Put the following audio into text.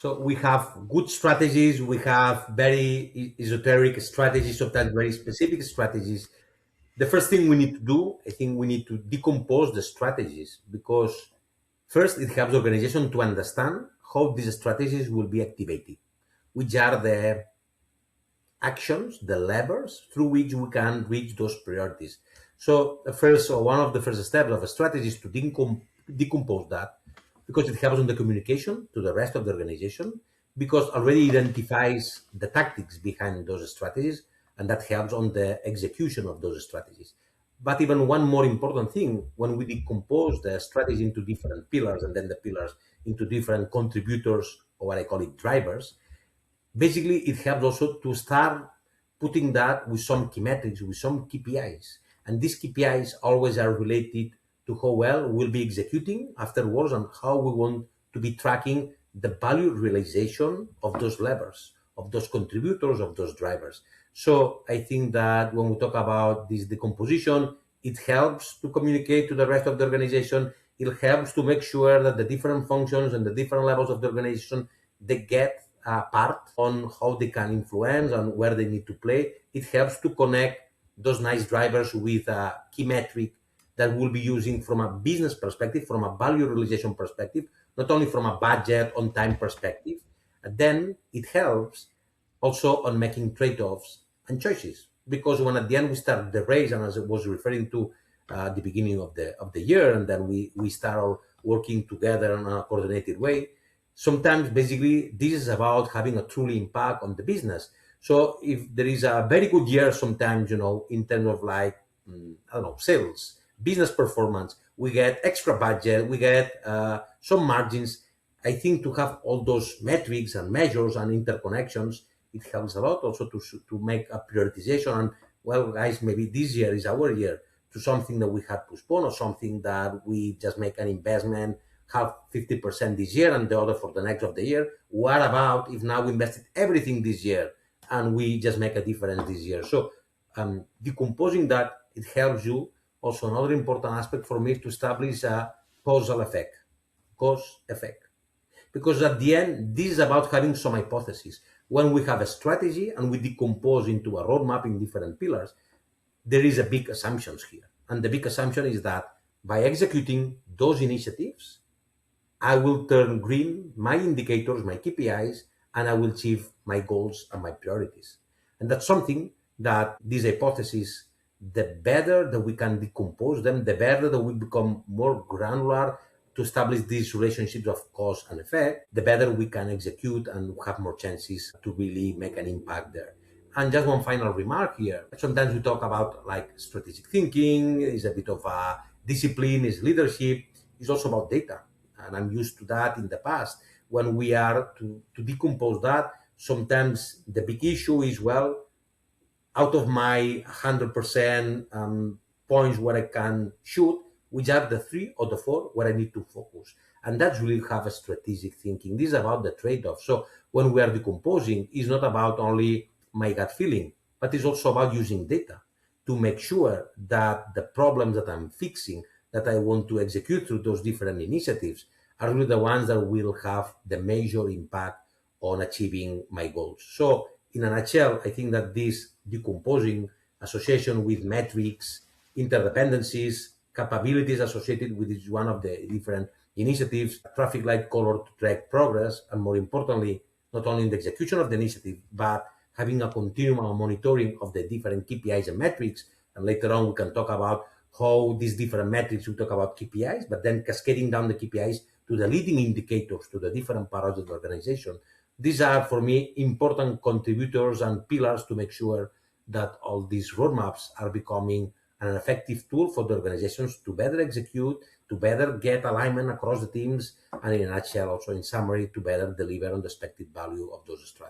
So we have good strategies, we have very esoteric strategies, sometimes very specific strategies. The first thing we need to do, I think we need to decompose the strategies, because first it helps the organization to understand how these strategies will be activated, which are the actions, the levers through which we can reach those priorities. So the first, or one of the first steps of a strategy is to decompose that, because it helps on the communication to the rest of the organization, because already identifies the tactics behind those strategies, and that helps on the execution of those strategies. But even one more important thing, when we decompose the strategy into different pillars, and then the pillars into different contributors, or what I call it drivers, basically it helps also to start putting that with some key metrics, with some KPIs. And these KPIs always are related to how well we'll be executing afterwards, and how we want to be tracking the value realization of those levers, of those contributors, of those drivers. So I think that when we talk about this decomposition, it helps to communicate to the rest of the organization. It helps to make sure that the different functions and the different levels of the organization, they get part on how they can influence and where they need to play. It helps to connect those nice drivers with a key metric that we'll be using from a business perspective, from a value realization perspective, not only from a budget on time perspective. And then it helps also on making trade-offs and choices, because when at the end we start the race, and as I was referring to the beginning of the year, and then we start working together in a coordinated way, sometimes basically this is about having a truly impact on the business. So if there is a very good year, sometimes, in terms of like, I don't know, sales, business performance, we get extra budget, we get some margins. I think to have all those metrics and measures and interconnections, it helps a lot also to make a prioritization. And well, guys, maybe this year is our year, to something that we had postponed, or something that we just make an investment, have 50% this year and the other for the next of the year. What about if now we invested everything this year and we just make a difference this year? So decomposing that, it helps you. Also, another important aspect for me is to establish a causal effect, cause effect. Because at the end, this is about having some hypotheses. When we have a strategy and we decompose into a roadmap in different pillars, there is a big assumptions here. And the big assumption is that by executing those initiatives, I will turn green my indicators, my KPIs, and I will achieve my goals and my priorities. And that's something that these hypotheses, the better that we can decompose them, the better that we become more granular to establish these relationships of cause and effect, the better we can execute and have more chances to really make an impact there. And just one final remark here. Sometimes we talk about like strategic thinking, is a bit of a discipline, is leadership, is also about data. And I'm used to that in the past. When we are to decompose that, sometimes the big issue is, well, out of my 100% points where I can shoot, which are the 3 or the 4 where I need to focus. And that's really have a strategic thinking. This is about the trade-off. So when we are decomposing, it's not about only my gut feeling, but it's also about using data to make sure that the problems that I'm fixing, that I want to execute through those different initiatives, are really the ones that will have the major impact on achieving my goals. So in a nutshell, I think that this decomposing, association with metrics, interdependencies, capabilities associated with each one of the different initiatives, traffic light color to track progress, and more importantly, not only in the execution of the initiative, but having a continuum of monitoring of the different KPIs and metrics. And later on, we can talk about how these different metrics, we talk about KPIs, but then cascading down the KPIs to the leading indicators, to the different parts of the organization. These are, for me, important contributors and pillars to make sure that all these roadmaps are becoming an effective tool for the organizations to better execute, to better get alignment across the teams, and in a nutshell, also in summary, to better deliver on the expected value of those strategies.